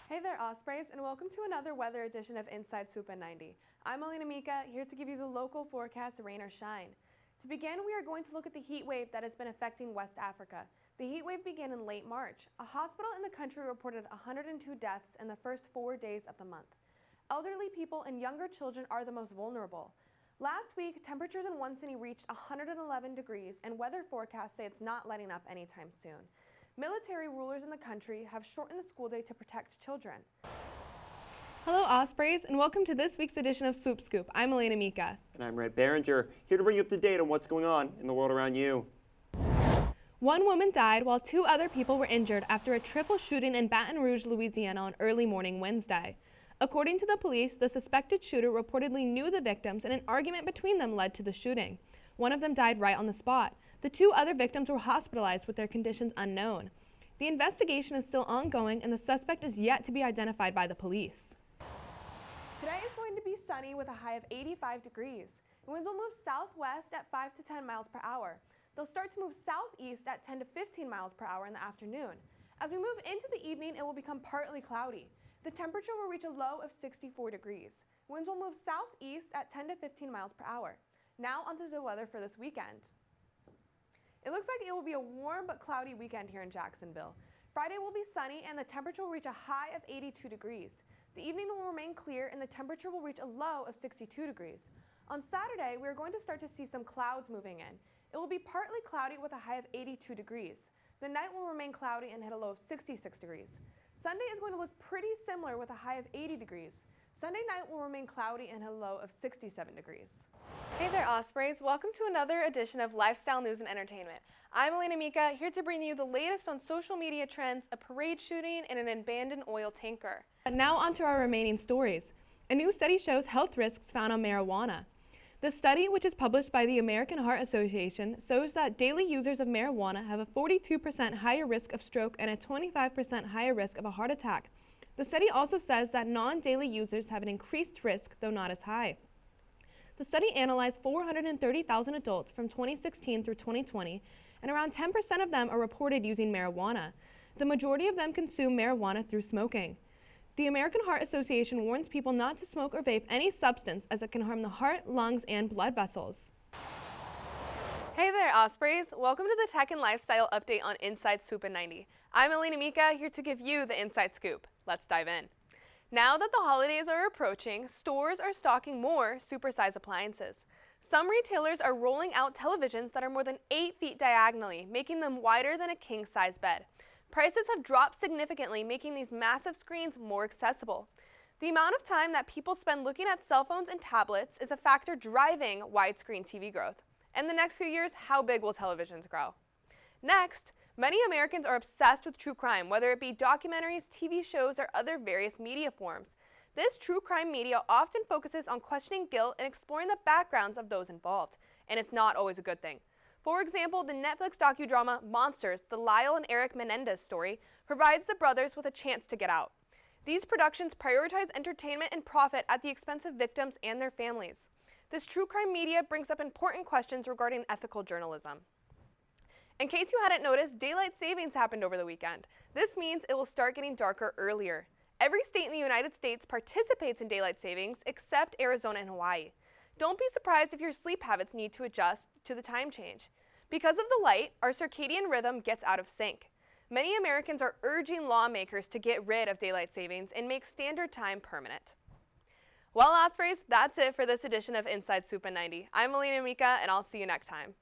Hey there, Ospreys, and welcome to another weather edition of Inside Swoop at 90. I'm Alena Minka, here to give you the local forecast, rain or shine. To begin, we are going to look at the heat wave that has been affecting West Africa. The heat wave began in late March. A hospital in the country reported 102 deaths in the first 4 days of the month. Elderly people and younger children are the most vulnerable. Last week, temperatures in one city reached 111 degrees, and weather forecasts say it's not letting up anytime soon. Military rulers in the country have shortened the school day to protect children. Hello Ospreys, and welcome to this week's edition of Swoop Scoop. I'm Alena Minka. And I'm Red Behringer, here to bring you up to date on what's going on in the world around you. One woman died while 2 other people were injured after a triple shooting in Baton Rouge, Louisiana on early morning Wednesday. According to the police, the suspected shooter reportedly knew the victims and an argument between them led to the shooting. One of them died right on the spot. The 2 other victims were hospitalized with their conditions unknown. The investigation is still ongoing and the suspect is yet to be identified by the police. Today is going to be sunny with a high of 85 degrees. Winds will move southwest at 5 to 10 miles per hour. They'll start to move southeast at 10 to 15 miles per hour in the afternoon. As we move into the evening, it will become partly cloudy. The temperature will reach a low of 64 degrees. Winds will move southeast at 10 to 15 miles per hour. Now onto the weather for this weekend. It looks like it will be a warm but cloudy weekend here in Jacksonville. Friday will be sunny and the temperature will reach a high of 82 degrees. The evening will remain clear and the temperature will reach a low of 62 degrees. On Saturday, we are going to start to see some clouds moving in. It will be partly cloudy with a high of 82 degrees. The night will remain cloudy and hit a low of 66 degrees. Sunday is going to look pretty similar with a high of 80 degrees. Sunday night will remain cloudy and hit a low of 67 degrees. Hey there, Ospreys. Welcome to another edition of Lifestyle News and Entertainment. I'm Alena Minka, here to bring you the latest on social media trends, a parade shooting, and an abandoned oil tanker. Now onto our remaining stories. A new study shows health risks found on marijuana. The study, which is published by the American Heart Association, shows that daily users of marijuana have a 42% higher risk of stroke and a 25% higher risk of a heart attack. The study also says that non-daily users have an increased risk, though not as high. The study analyzed 430,000 adults from 2016 through 2020, and around 10% of them are reported using marijuana. The majority of them consume marijuana through smoking. The American Heart Association warns people not to smoke or vape any substance as it can harm the heart, lungs, and blood vessels. Hey there, Ospreys. Welcome to the Tech and Lifestyle Update on Inside Swoop at 90. I'm Alena Minka, here to give you the Inside Scoop. Let's dive in. Now that the holidays are approaching, stores are stocking more supersize appliances. Some retailers are rolling out televisions that are more than 8 feet diagonally, making them wider than a king-size bed. Prices have dropped significantly, making these massive screens more accessible. The amount of time that people spend looking at cell phones and tablets is a factor driving widescreen TV growth. In the next few years, how big will televisions grow? Next, many Americans are obsessed with true crime, whether it be documentaries, TV shows, or other various media forms. This true crime media often focuses on questioning guilt and exploring the backgrounds of those involved, and it's not always a good thing. For example, the Netflix docudrama Monsters, the Lyle and Eric Menendez story, provides the brothers with a chance to get out. These productions prioritize entertainment and profit at the expense of victims and their families. This true crime media brings up important questions regarding ethical journalism. In case you hadn't noticed, daylight savings happened over the weekend. This means it will start getting darker earlier. Every state in the United States participates in daylight savings except Arizona and Hawaii. Don't be surprised if your sleep habits need to adjust to the time change. Because of the light, our circadian rhythm gets out of sync. Many Americans are urging lawmakers to get rid of daylight savings and make standard time permanent. Well, Ospreys, that's it for this edition of Inside Swoop at 90. I'm Alena Minka, and I'll see you next time.